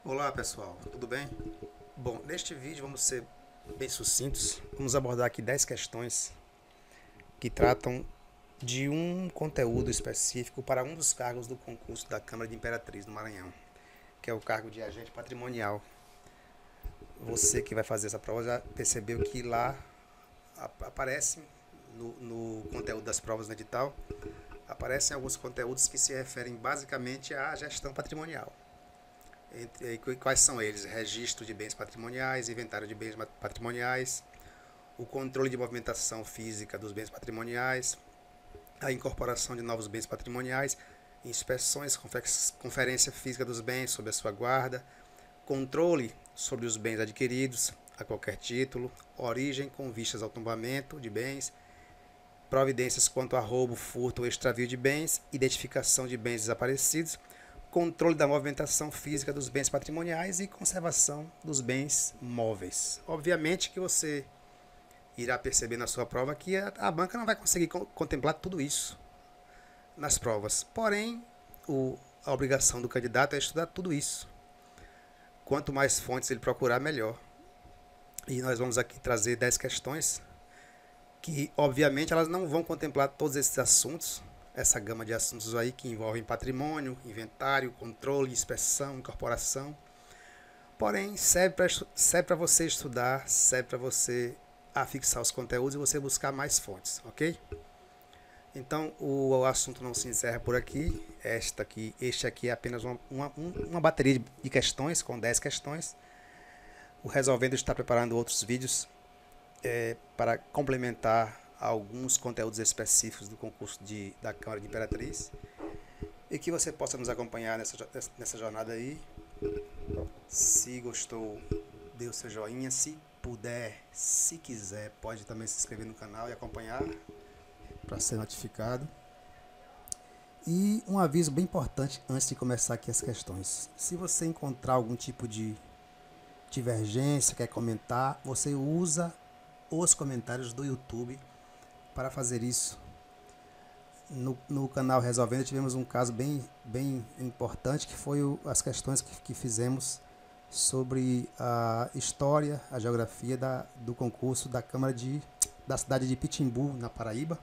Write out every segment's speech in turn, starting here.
Olá pessoal, tudo bem? Bom, neste vídeo vamos ser bem sucintos. Vamos abordar aqui 10 questões que tratam de um conteúdo específico para um dos cargos do concurso da Câmara de Imperatriz do Maranhão, que é o cargo de agente patrimonial. Você que vai fazer essa prova já percebeu que lá aparecem no conteúdo das provas no edital, aparecem alguns conteúdos que se referem basicamente à gestão patrimonial. Quais são eles? Registro de bens patrimoniais, inventário de bens patrimoniais, o controle de movimentação física dos bens patrimoniais, a incorporação de novos bens patrimoniais, inspeções, conferência física dos bens sob a sua guarda, controle sobre os bens adquiridos a qualquer título, origem com vistas ao tombamento de bens, providências quanto a roubo, furto ou extravio de bens, identificação de bens desaparecidos, controle da movimentação física dos bens patrimoniais e conservação dos bens móveis. Obviamente que você irá perceber na sua prova que a banca não vai conseguir contemplar tudo isso nas provas. Porém, a obrigação do candidato é estudar tudo isso. Quanto mais fontes ele procurar, melhor. E nós vamos aqui trazer 10 questões que, obviamente, elas não vão contemplar todos esses assuntos, essa gama de assuntos aí que envolvem patrimônio, inventário, controle, inspeção, incorporação. Porém, serve para você estudar, serve para você afixar os conteúdos e você buscar mais fontes, ok? Então, o assunto não se encerra por aqui. Este aqui é apenas uma bateria de questões, com 10 questões. O Resolvendo está preparando outros vídeos para complementar alguns conteúdos específicos do concurso da Câmara de Imperatriz e que você possa nos acompanhar nessa jornada aí. Se gostou, dê o seu joinha. Se puder, se quiser, pode também se inscrever no canal e acompanhar para ser notificado. E um aviso bem importante antes de começar aqui as questões: se você encontrar algum tipo de divergência, quer comentar, você usa os comentários do YouTube para fazer isso. No canal Resolvendo tivemos um caso bem importante, que foi as questões que fizemos sobre a história, a geografia do concurso da cidade de Pitimbu, na Paraíba.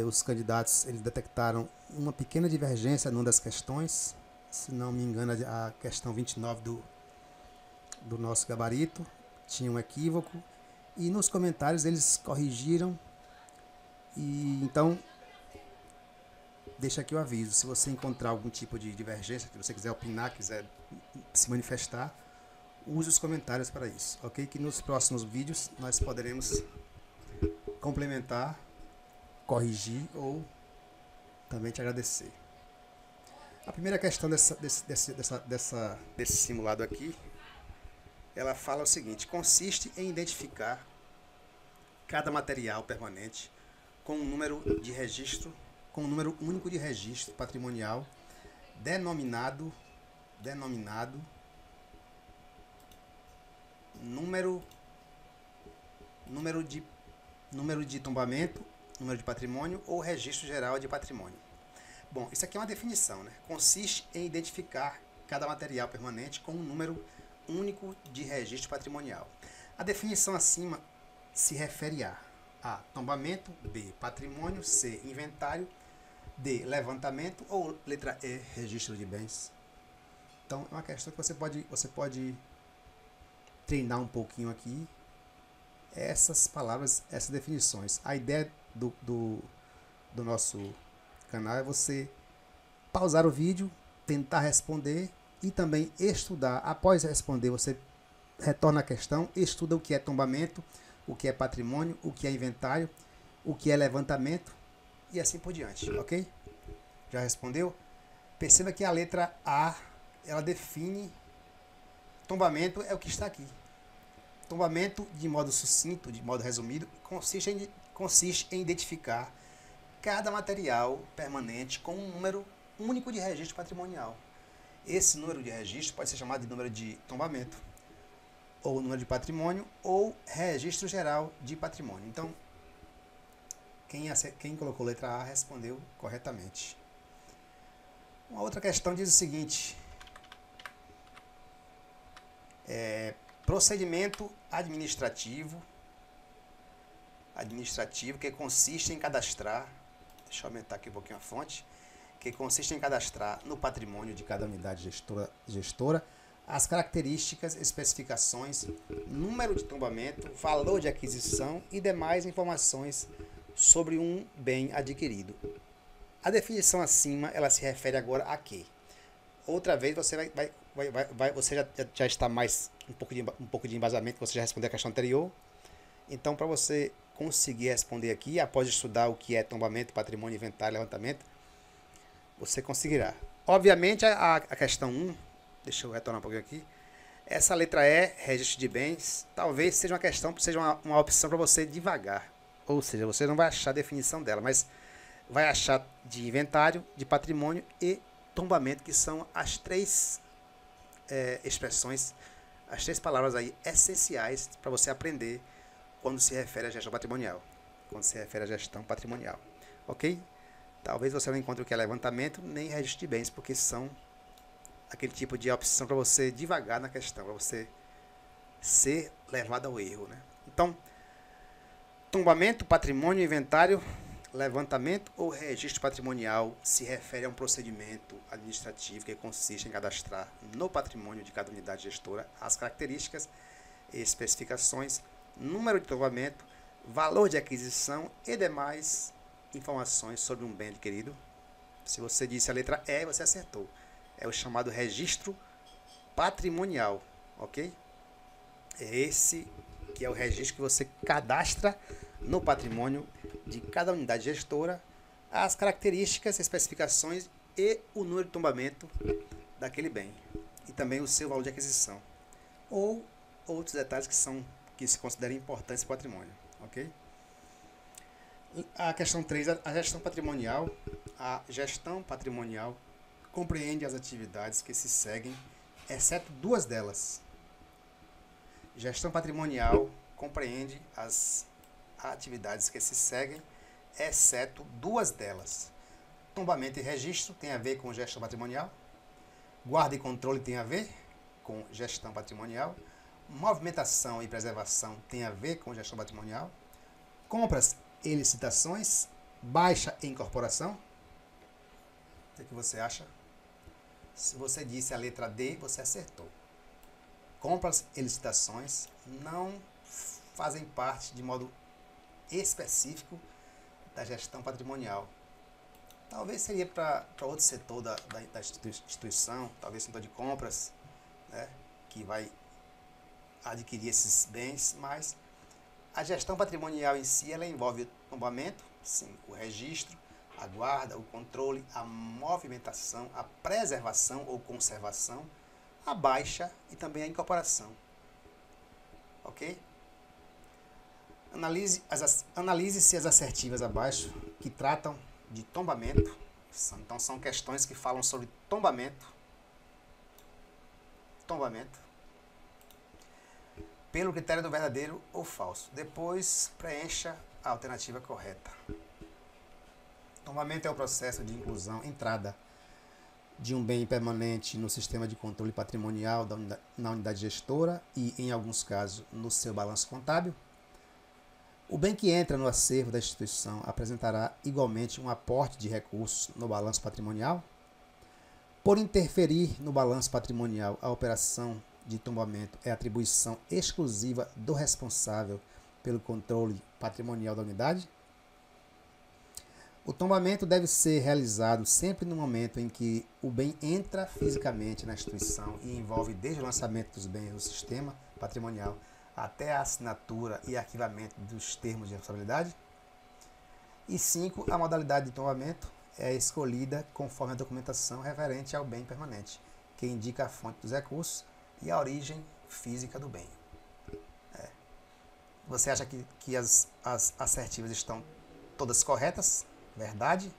Os candidatos eles detectaram uma pequena divergência numa das questões, se não me engano a questão 29 do nosso gabarito tinha um equívoco, e nos comentários eles corrigiram. E então deixa aqui o aviso: se você encontrar algum tipo de divergência, se você quiser opinar, quiser se manifestar, use os comentários para isso, ok? Que nos próximos vídeos nós poderemos complementar, corrigir ou também te agradecer. A primeira questão desse simulado aqui, ela fala o seguinte: consiste em identificar cada material permanente com um número único de registro patrimonial denominado número de tombamento, número de patrimônio ou registro geral de patrimônio. Bom, isso aqui é uma definição, né? Consiste em identificar cada material permanente com um número único de registro patrimonial. A definição acima se refere a tombamento, B, patrimônio, C, inventário, D, levantamento ou letra E, registro de bens. Então é uma questão que você pode treinar um pouquinho aqui essas palavras, essas definições. A ideia do nosso canal é você pausar o vídeo, tentar responder e também estudar. Após responder, você retorna a questão, estuda o que é tombamento, o que é patrimônio, o que é inventário, o que é levantamento e assim por diante, ok? Já respondeu? Perceba que a letra A, ela define tombamento, é o que está aqui. Tombamento, de modo sucinto, de modo resumido, consiste em identificar cada material permanente com um número único de registro patrimonial. Esse número de registro pode ser chamado de número de tombamento, ou número de patrimônio, ou registro geral de patrimônio. Então, quem colocou letra A respondeu corretamente. Uma outra questão diz o seguinte: Procedimento administrativo que consiste em cadastrar, deixa eu aumentar aqui um pouquinho a fonte, que consiste em cadastrar no patrimônio de cada unidade gestora as características, especificações, número de tombamento, valor de aquisição e demais informações sobre um bem adquirido. A definição acima, ela se refere agora a quê? Outra vez você você já está mais um pouco de embasamento, você já respondeu a questão anterior. Então, para você conseguir responder aqui, após estudar o que é tombamento, patrimônio, inventário, levantamento, você conseguirá. Obviamente, a questão 1, deixa eu retornar um pouquinho aqui, essa letra E, registro de bens, talvez seja uma questão, seja uma opção para você devagar. Ou seja, você não vai achar a definição dela, mas vai achar de inventário, de patrimônio e tombamento, que são as três expressões, as três palavras aí essenciais para você aprender quando se refere à gestão patrimonial. Ok? Talvez você não encontre o que é levantamento nem registro de bens, porque são aquele tipo de opção para você devagar na questão, para você ser levado ao erro, né? Então, tombamento, patrimônio, inventário, levantamento ou registro patrimonial se refere a um procedimento administrativo que consiste em cadastrar no patrimônio de cada unidade gestora as características, especificações, número de tombamento, valor de aquisição e demais informações sobre um bem adquirido. Se você disse a letra E, você acertou. É o chamado registro patrimonial, ok? É esse que é o registro que você cadastra no patrimônio de cada unidade gestora as características, especificações e o número de tombamento daquele bem. E também o seu valor de aquisição. Ou outros detalhes que se consideram importantes para o patrimônio, ok? A questão 3, a gestão patrimonial. A gestão patrimonial compreende as atividades que se seguem, exceto duas delas. Gestão patrimonial compreende as atividades que se seguem, exceto duas delas. Tombamento e registro tem a ver com gestão patrimonial. Guarda e controle tem a ver com gestão patrimonial. Movimentação e preservação tem a ver com gestão patrimonial. Compras e licitações, baixa e incorporação. O que você acha? Se você disse a letra D, você acertou. Compras e licitações não fazem parte de modo específico da gestão patrimonial. Talvez seria para outro setor da instituição, talvez setor de compras, né, que vai adquirir esses bens, mas a gestão patrimonial em si, ela envolve o tombamento, sim, o registro, a guarda, o controle, a movimentação, a preservação ou conservação, a baixa e também a incorporação. Ok? Analise-se as assertivas abaixo que tratam de tombamento. Então são questões que falam sobre tombamento. Pelo critério do verdadeiro ou falso. Depois preencha a alternativa correta. Tombamento é o processo de inclusão, entrada de um bem permanente no sistema de controle patrimonial na unidade gestora e, em alguns casos, no seu balanço contábil. O bem que entra no acervo da instituição apresentará igualmente um aporte de recursos no balanço patrimonial. Por interferir no balanço patrimonial, a operação de tombamento é atribuição exclusiva do responsável pelo controle patrimonial da unidade. O tombamento deve ser realizado sempre no momento em que o bem entra fisicamente na instituição e envolve desde o lançamento dos bens no sistema patrimonial até a assinatura e arquivamento dos termos de responsabilidade. E 5. A modalidade de tombamento é escolhida conforme a documentação referente ao bem permanente, que indica a fonte dos recursos e a origem física do bem. Você acha que as assertivas estão todas corretas? Verdade.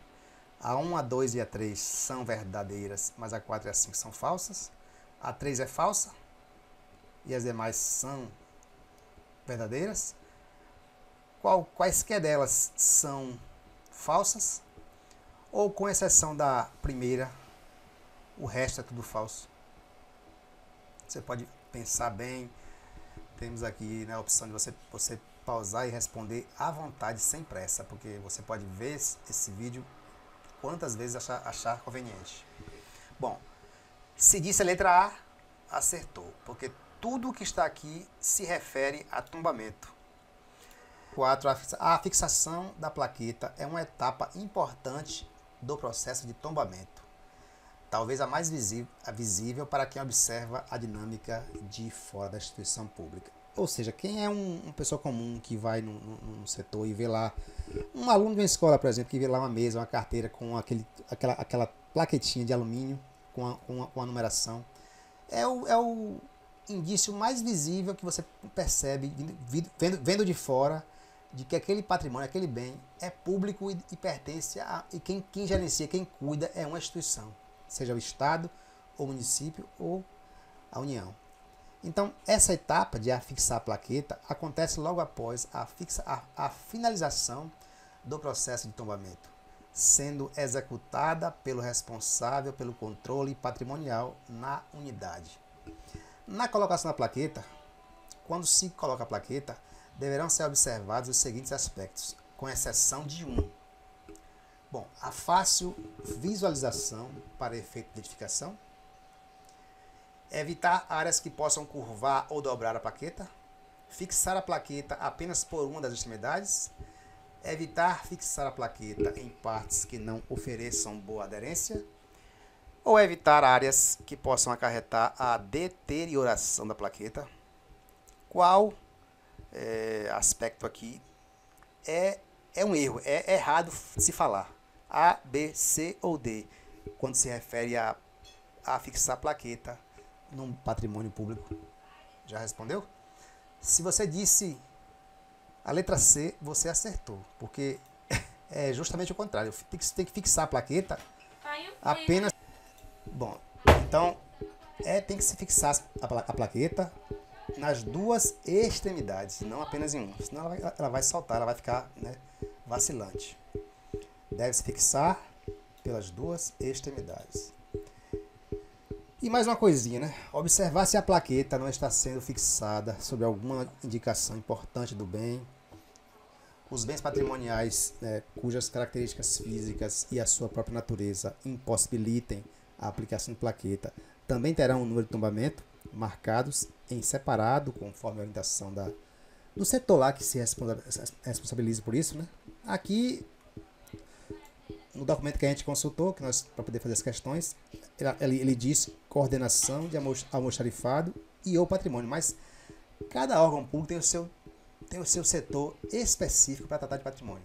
A 1, a 2 e a 3 são verdadeiras, mas a 4 e a 5 são falsas. A 3 é falsa e as demais são verdadeiras. Quaisquer delas são falsas, ou com exceção da primeira, o resto é tudo falso. Você pode pensar bem. Temos aqui, né, a opção de você pausar e responder à vontade, sem pressa, porque você pode ver esse vídeo quantas vezes achar conveniente. Bom, se disse a letra A, acertou, porque tudo que está aqui se refere a tombamento. 4. A fixação da plaqueta é uma etapa importante do processo de tombamento, talvez a mais visível para quem observa a dinâmica de fora da instituição pública. Ou seja, quem é uma pessoa comum que vai no setor e vê lá, um aluno de uma escola, por exemplo, que vê lá uma mesa, uma carteira com aquela plaquetinha de alumínio com a numeração, é o indício mais visível que você percebe, vendo de fora, de que aquele patrimônio, aquele bem, é público e pertence e quem gerencia, quem cuida é uma instituição, seja o Estado, o município ou a União. Então, essa etapa de afixar a plaqueta acontece logo após a finalização do processo de tombamento, sendo executada pelo responsável pelo controle patrimonial na unidade. Na colocação da plaqueta, quando se coloca a plaqueta, deverão ser observados os seguintes aspectos, com exceção de um. Bom, a fácil visualização para efeito de identificação, evitar áreas que possam curvar ou dobrar a plaqueta, fixar a plaqueta apenas por uma das extremidades, evitar fixar a plaqueta em partes que não ofereçam boa aderência, ou evitar áreas que possam acarretar a deterioração da plaqueta. Qual aspecto aqui é um erro, é errado se falar A, B, C ou D, quando se refere a fixar a plaqueta num patrimônio público? Já respondeu? Se você disse a letra C, você acertou, porque é justamente o contrário. Você tem que fixar a plaqueta apenas... Bom, então tem que se fixar a plaqueta nas duas extremidades, não apenas em uma, senão ela vai saltar, ela vai ficar, né, vacilante. Deve se fixar pelas duas extremidades. E mais uma coisinha, né? Observar se a plaqueta não está sendo fixada sobre alguma indicação importante do bem. Os bens patrimoniais, né, cujas características físicas e a sua própria natureza impossibilitem a aplicação de plaqueta, também terão um número de tombamento marcados em separado, conforme a orientação do setor lá que se responsabiliza por isso, né? Aqui, no documento que a gente consultou, para poder fazer as questões, ele diz coordenação de almoxarifado e ou patrimônio, mas cada órgão público tem o seu setor específico para tratar de patrimônio.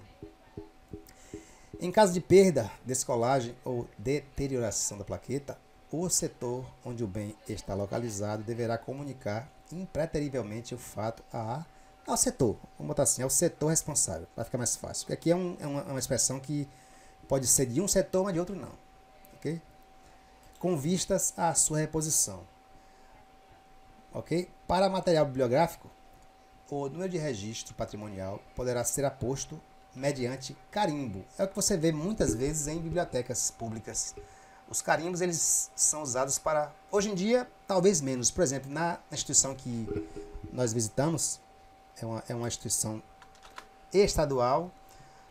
Em caso de perda, descolagem ou deterioração da plaqueta, o setor onde o bem está localizado deverá comunicar impreterivelmente o fato ao setor. Vamos botar assim, ao setor responsável, para ficar mais fácil. Porque aqui é uma expressão que pode ser de um setor, mas de outro não. Ok? Com vistas à sua reposição. Ok? Para material bibliográfico, o número de registro patrimonial poderá ser aposto mediante carimbo. É o que você vê muitas vezes em bibliotecas públicas. Os carimbos, eles são usados para, hoje em dia, talvez menos. Por exemplo, na instituição que nós visitamos, é uma instituição estadual,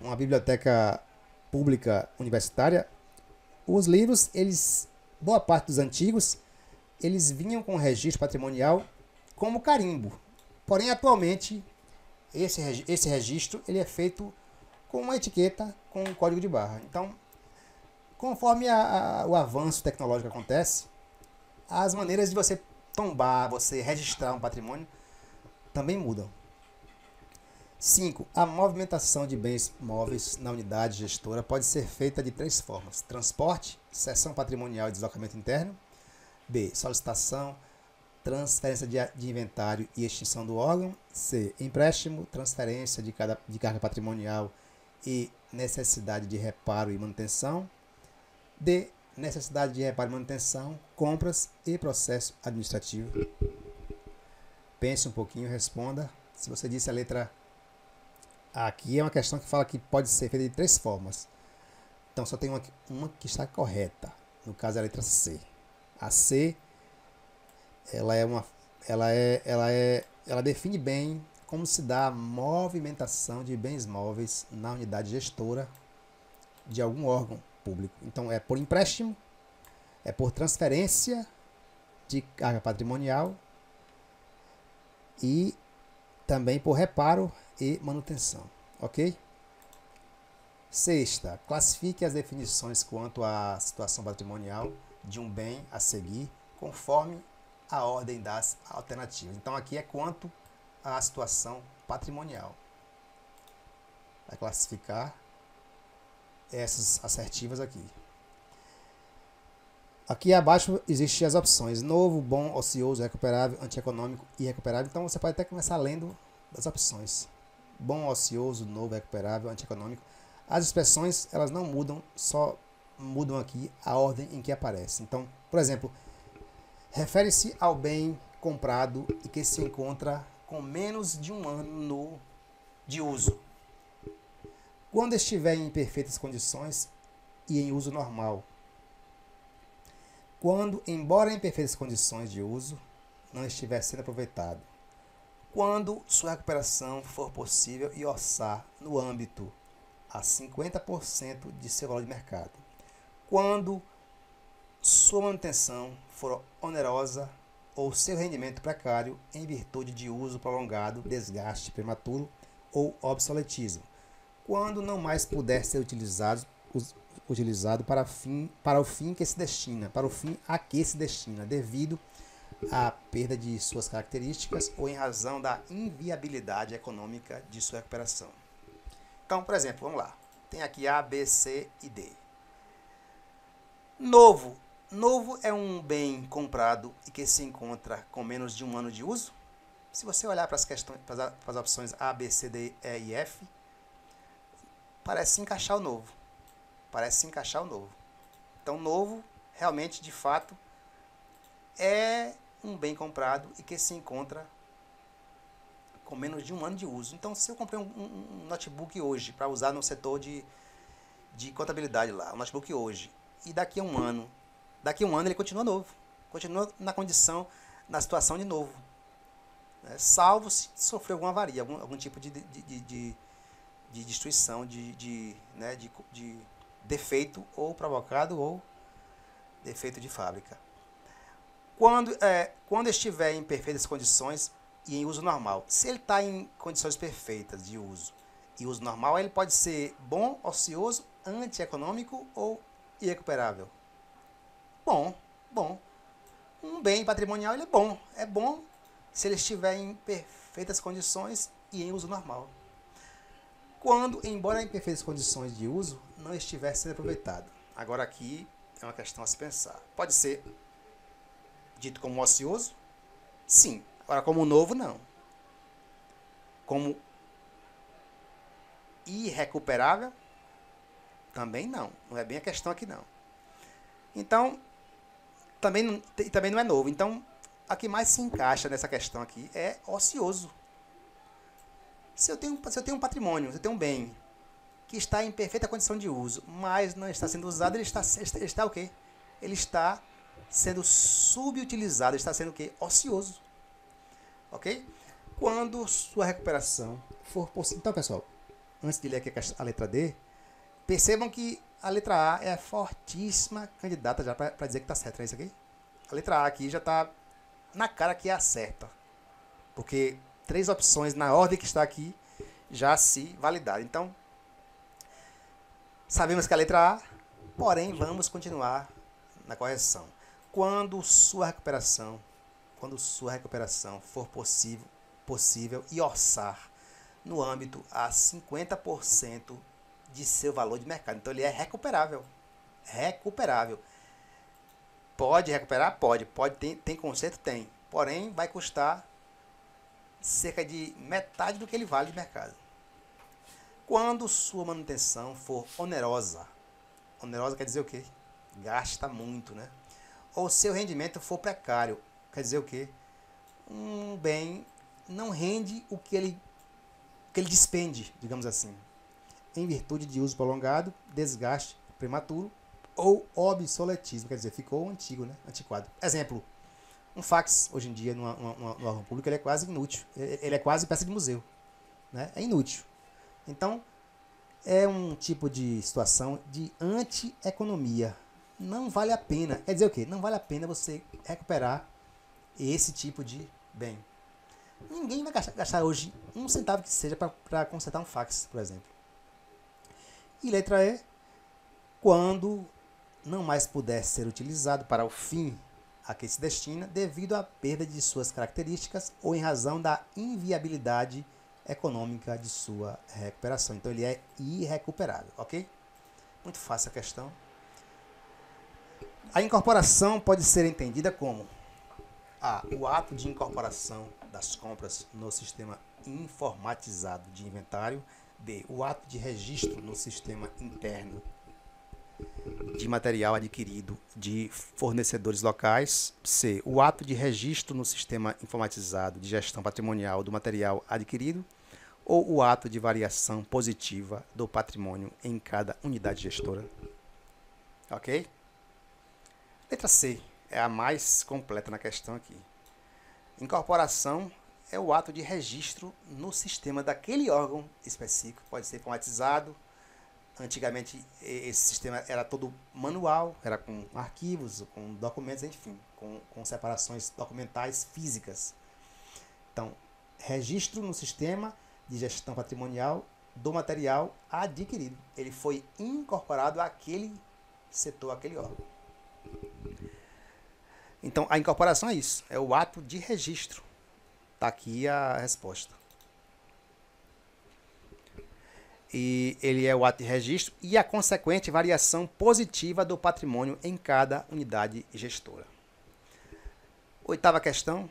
uma biblioteca pública universitária. Os livros, boa parte dos antigos, eles vinham com registro patrimonial como carimbo. Porém, atualmente, esse registro ele é feito com uma etiqueta com um código de barra. Então, conforme o avanço tecnológico acontece, as maneiras de você tombar, você registrar um patrimônio também mudam. 5. A movimentação de bens móveis na unidade gestora pode ser feita de 3 formas: transporte, cessão patrimonial e deslocamento interno. B. Solicitação, transferência de inventário e extinção do órgão. C. Empréstimo, transferência de carga patrimonial e necessidade de reparo e manutenção. D. Necessidade de reparo e manutenção, compras e processo administrativo. Pense um pouquinho, responda. Se você disse a letra A, aqui é uma questão que fala que pode ser feita de 3 formas. Então só tem uma que está correta. No caso é a letra C. A C, ela é ela define bem como se dá a movimentação de bens móveis na unidade gestora de algum órgão público. Então, é por empréstimo, é por transferência de carga patrimonial e também por reparo e manutenção, ok? Sexta, classifique as definições quanto à situação patrimonial de um bem a seguir, conforme a ordem das alternativas. Então, aqui é quanto à situação patrimonial. Vai classificar essas assertivas aqui. Aqui abaixo existem as opções: novo, bom, ocioso, recuperável, antieconômico e recuperável. Então, você pode até começar lendo as opções: bom, ocioso, novo, recuperável, antieconômico. As expressões, elas não mudam, só mudam aqui a ordem em que aparece. Então, por exemplo, refere-se ao bem comprado e que se encontra com menos de um ano de uso, quando estiver em perfeitas condições e em uso normal. Quando, embora em perfeitas condições de uso, não estiver sendo aproveitado. Quando sua recuperação for possível e orçar no âmbito a 50% de seu valor de mercado. Quando sua manutenção for onerosa ou seu rendimento precário em virtude de uso prolongado, desgaste prematuro ou obsoletismo. Quando não mais puder ser utilizado para o fim que se destina, para o fim a que se destina, devido à perda de suas características ou em razão da inviabilidade econômica de sua recuperação. Então, por exemplo, vamos lá. Tem aqui A, B, C e D. Novo. Novo é um bem comprado e que se encontra com menos de um ano de uso. Se você olhar para as questões, para as opções A, B, C, D, E e F, parece se encaixar o novo. Parece se encaixar o novo. Então, novo, realmente, de fato, é um bem comprado e que se encontra com menos de um ano de uso. Então, se eu comprei um notebook hoje para usar no setor de contabilidade lá, um notebook hoje, e daqui a um ano ele continua novo, continua na condição, na situação de novo, né? Salvo se sofrer alguma avaria, algum tipo de destruição, de defeito ou provocado ou defeito de fábrica. Quando estiver em perfeitas condições e em uso normal. Se ele está em condições perfeitas de uso e uso normal, ele pode ser bom, ocioso, antieconômico ou irrecuperável. Bom. Um bem patrimonial ele é bom. É bom se ele estiver em perfeitas condições e em uso normal. Quando, embora em perfeitas condições de uso, não estiver sendo aproveitado. Agora aqui é uma questão a se pensar. Pode ser dito como ocioso? Sim. Agora, como novo, não. Como irrecuperável? Também não. Não é bem a questão aqui, não. Então, também não é novo. Então, a que mais se encaixa nessa questão aqui é ocioso. Se eu tenho um patrimônio, se eu tenho um bem que está em perfeita condição de uso, mas não está sendo usado, ele está o quê? Ele está sendo subutilizado, está sendo o quê? Ocioso. Ok? Quando sua recuperação for possível. Então, pessoal, antes de ler aqui a letra D, percebam que a letra A é a fortíssima candidata já para dizer que está certo, é isso aqui? A letra A aqui já está na cara que é a certa. Porque 3 opções na ordem que está aqui já se validaram. Então, sabemos que a letra A, porém, vamos continuar na correção. Quando sua recuperação for possível e orçar no âmbito a 50% de seu valor de mercado. Então, ele é recuperável. Recuperável. Pode recuperar? Pode. Tem conserto? Tem. Porém, vai custar cerca de metade do que ele vale de mercado. Quando sua manutenção for onerosa. Onerosa quer dizer o quê? Gasta muito, né? Ou seu rendimento for precário. Quer dizer o quê? Um bem não rende o que ele despende, digamos assim, em virtude de uso prolongado, desgaste prematuro ou obsoletismo, quer dizer, ficou antigo, né? Antiquado. Exemplo, Um fax, hoje em dia, no órgão público, ele é quase inútil. Ele é quase peça de museu. Né? É inútil. Então, é um tipo de situação de anti-economia. Não vale a pena. Quer dizer o quê? Não vale a pena você recuperar esse tipo de bem. Ninguém vai gastar hoje um centavo que seja para consertar um fax, por exemplo. E letra E, quando não mais puder ser utilizado para o fim a que se destina, devido à perda de suas características ou em razão da inviabilidade econômica de sua recuperação. Então ele é irrecuperável, ok? Muito fácil a questão. A incorporação pode ser entendida como A. O ato de incorporação das compras no sistema informatizado de inventário. B. O ato de registro no sistema interno de material adquirido de fornecedores locais. C. O ato de registro no sistema informatizado de gestão patrimonial do material adquirido. Ou o ato de variação positiva do patrimônio em cada unidade gestora. Ok? Letra C é a mais completa na questão aqui. Incorporação é o ato de registro no sistema daquele órgão específico. Pode ser informatizado. Antigamente esse sistema era todo manual, era com arquivos, com documentos, enfim, com separações documentais físicas. Então, registro no sistema de gestão patrimonial do material adquirido. Ele foi incorporado àquele setor, àquele órgão. Então, a incorporação é isso, é o ato de registro. Está aqui a resposta. E ele é o ato de registro e a consequente variação positiva do patrimônio em cada unidade gestora. Oitava questão.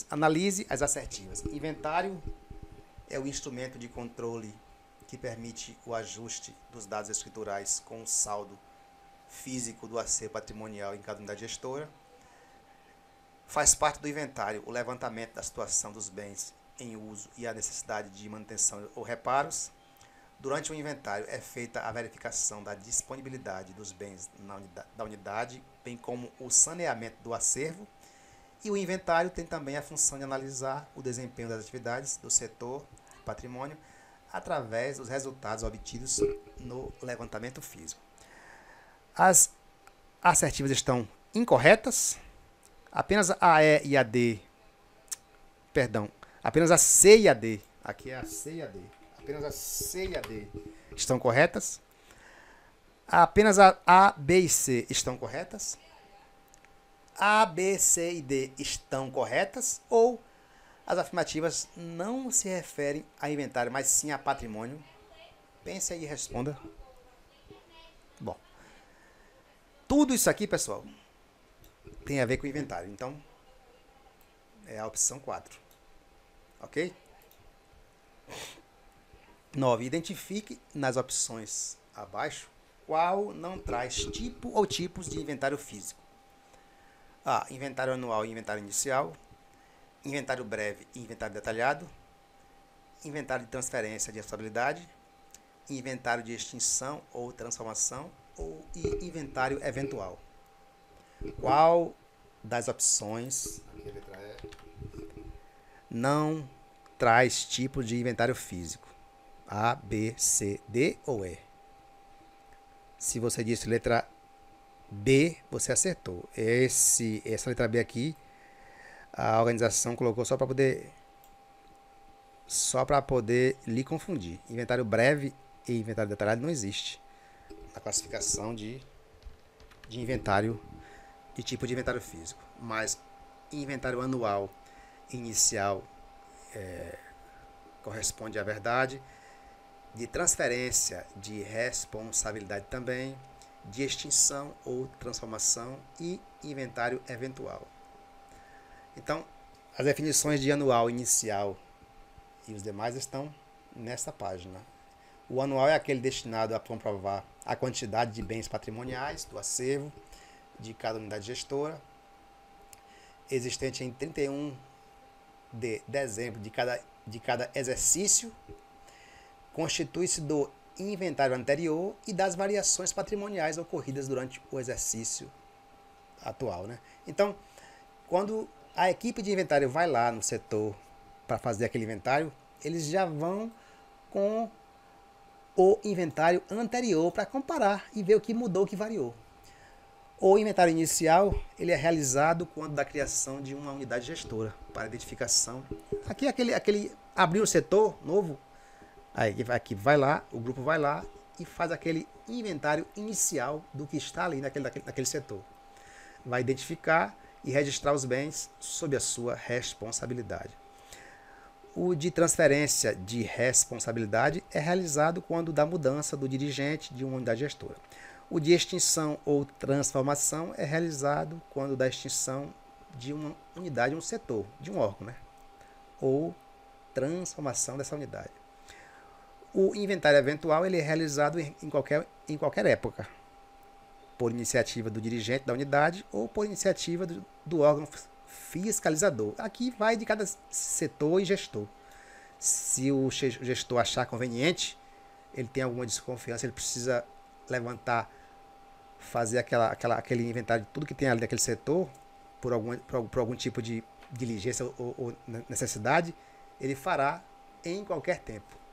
Analise as assertivas. Inventário é o instrumento de controle que permite o ajuste dos dados escriturais com o saldo físico do acervo patrimonial em cada unidade gestora. Faz parte do inventário o levantamento da situação dos bens em uso e a necessidade de manutenção ou reparos. Durante o inventário é feita a verificação da disponibilidade dos bens da unidade, bem como o saneamento do acervo. E o inventário tem também a função de analisar o desempenho das atividades do setor patrimônio através dos resultados obtidos no levantamento físico. As assertivas estão incorretas. Apenas a E e a D, perdão, apenas a C e a D, aqui é a C e a D, apenas a C e a D estão corretas. Apenas a B e C estão corretas. A, B, C e D estão corretas, ou as afirmativas não se referem a inventário, mas sim a patrimônio? Pense aí e responda. Bom, tudo isso aqui, pessoal, tem a ver com inventário. Então, é a opção 4. Ok? 9. Identifique nas opções abaixo qual não traz tipo ou tipos de inventário físico. A. Inventário anual e inventário inicial. Inventário breve e inventário detalhado. Inventário de transferência de responsabilidade. Inventário de extinção ou transformação. E inventário eventual. Qual das opções não traz tipo de inventário físico? A, B, C, D ou E? Se você disse letra B, você acertou. Essa letra B aqui, a organização colocou só para poder lhe confundir. Inventário breve e inventário detalhado não existe na classificação de inventário, de tipo de inventário físico. Mas inventário anual inicial corresponde à verdade, de transferência de responsabilidade também, de extinção ou transformação e inventário eventual. Então, as definições de anual inicial e os demais estão nesta página. O anual é aquele destinado a comprovar a quantidade de bens patrimoniais do acervo de cada unidade gestora, existente em 31 de dezembro de cada exercício. Constitui-se do inventário anterior e das variações patrimoniais ocorridas durante o exercício atual, né? Então, quando a equipe de inventário vai lá no setor para fazer aquele inventário, eles já vão com o inventário anterior para comparar e ver o que mudou, o que variou. O inventário inicial ele é realizado quando da criação de uma unidade gestora para identificação. Aqui aquele abrir o setor novo, aí aqui vai lá, o grupo vai lá e faz aquele inventário inicial do que está ali naquele setor. Vai identificar e registrar os bens sob a sua responsabilidade. O de transferência de responsabilidade é realizado quando da mudança do dirigente de uma unidade gestora. O de extinção ou transformação é realizado quando da extinção de uma unidade, um setor, de um órgão, né? Ou transformação dessa unidade. O inventário eventual ele é realizado em qualquer época, por iniciativa do dirigente da unidade ou por iniciativa do órgão fiscalizador. Aqui vai de cada setor e gestor. Se o gestor achar conveniente, ele tem alguma desconfiança, ele precisa levantar, fazer aquele inventário de tudo que tem ali naquele setor, por algum tipo de diligência ou necessidade, ele fará em qualquer tempo.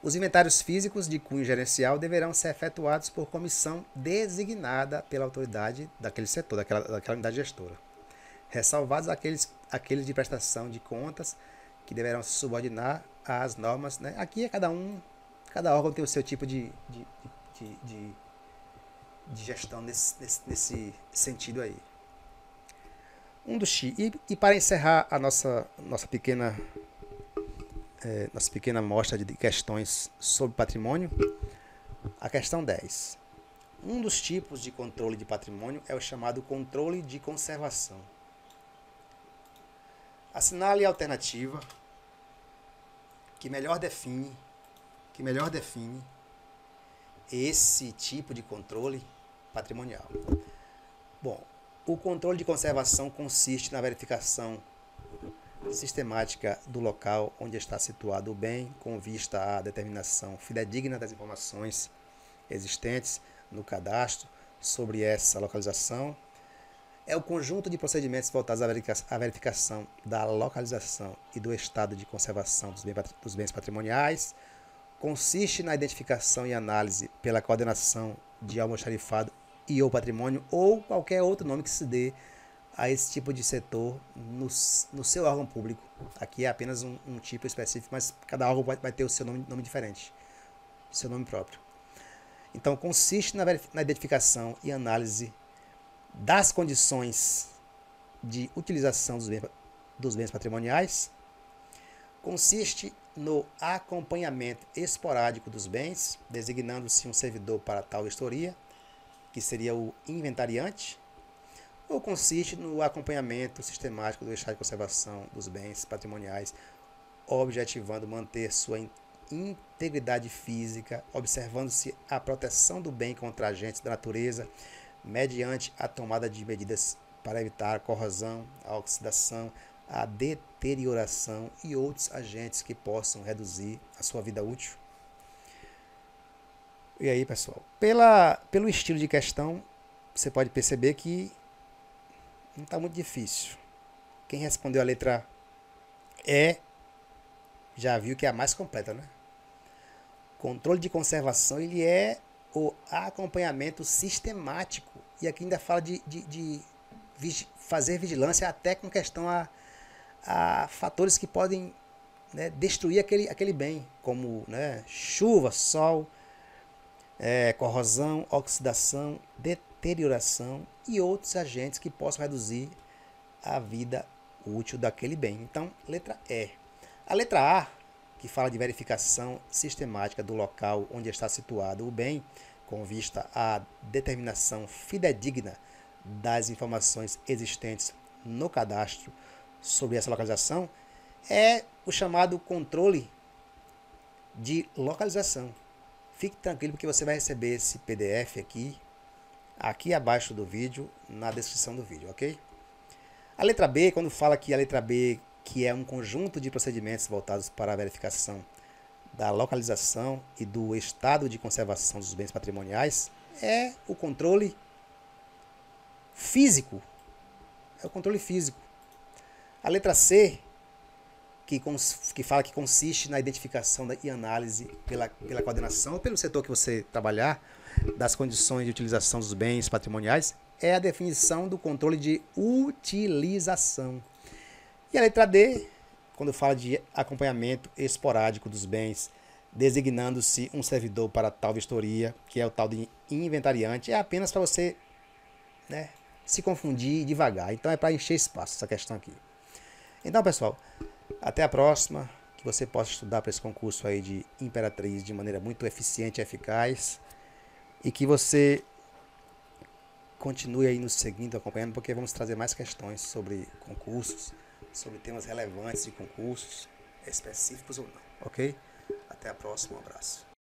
Os inventários físicos de cunho gerencial deverão ser efetuados por comissão designada pela autoridade daquele setor, daquela unidade gestora, ressalvados aqueles de prestação de contas que deverão se subordinar às normas, né? Aqui é cada órgão tem o seu tipo de gestão nesse sentido aí. E para encerrar a nossa pequena amostra de questões sobre patrimônio, a questão 10. Um dos tipos de controle de patrimônio é o chamado controle de conservação. Assinale a alternativa que melhor define esse tipo de controle patrimonial. Bom, o controle de conservação consiste na verificação sistemática do local onde está situado o bem, com vista à determinação fidedigna das informações existentes no cadastro sobre essa localização. É o conjunto de procedimentos voltados à verificação da localização e do estado de conservação dos bens patrimoniais. Consiste na identificação e análise pela coordenação de almoxarifado e ou patrimônio ou qualquer outro nome que se dê a esse tipo de setor no seu órgão público. Aqui é apenas um tipo específico, mas cada órgão vai ter o seu nome diferente, seu nome próprio. Então, consiste na identificação e análise das condições de utilização dos bens patrimoniais. Consiste no acompanhamento esporádico dos bens, designando-se um servidor para tal vistoria, que seria o inventariante, ou consiste no acompanhamento sistemático do estado de conservação dos bens patrimoniais, objetivando manter sua integridade física, observando-se a proteção do bem contra agentes da natureza, mediante a tomada de medidas para evitar a corrosão, a oxidação, a deterioração e outros agentes que possam reduzir a sua vida útil. E aí, pessoal, pelo estilo de questão, você pode perceber que não está muito difícil. Quem respondeu a letra E já viu que é a mais completa, né? Controle de conservação, ele é o acompanhamento sistemático. E aqui ainda fala de fazer vigilância até com questão a fatores que podem, né, destruir aquele bem, como, né, chuva, sol, corrosão, oxidação, deterioração e outros agentes que possam reduzir a vida útil daquele bem. Então, letra E. A letra A, que fala de verificação sistemática do local onde está situado o bem, com vista à determinação fidedigna das informações existentes no cadastro sobre essa localização, é o chamado controle de localização. Fique tranquilo porque você vai receber esse PDF aqui abaixo do vídeo, na descrição do vídeo, ok? A letra B, quando fala que a letra B, que é um conjunto de procedimentos voltados para a verificação da localização e do estado de conservação dos bens patrimoniais é o controle físico. É o controle físico. A letra C, que fala que consiste na identificação e análise pela coordenação, ou pelo setor que você trabalhar, das condições de utilização dos bens patrimoniais, é a definição do controle de utilização. E a letra D, quando fala de acompanhamento esporádico dos bens, designando-se um servidor para tal vistoria, que é o tal de inventariante, é apenas para você, né, se confundir devagar. Então é para encher espaço essa questão aqui. Então, pessoal, até a próxima, que você possa estudar para esse concurso aí de Imperatriz de maneira muito eficiente e eficaz, e que você continue aí nos seguindo, acompanhando, porque vamos trazer mais questões sobre concursos, sobre temas relevantes de concursos, específicos ou não, ok? Até a próxima, um abraço.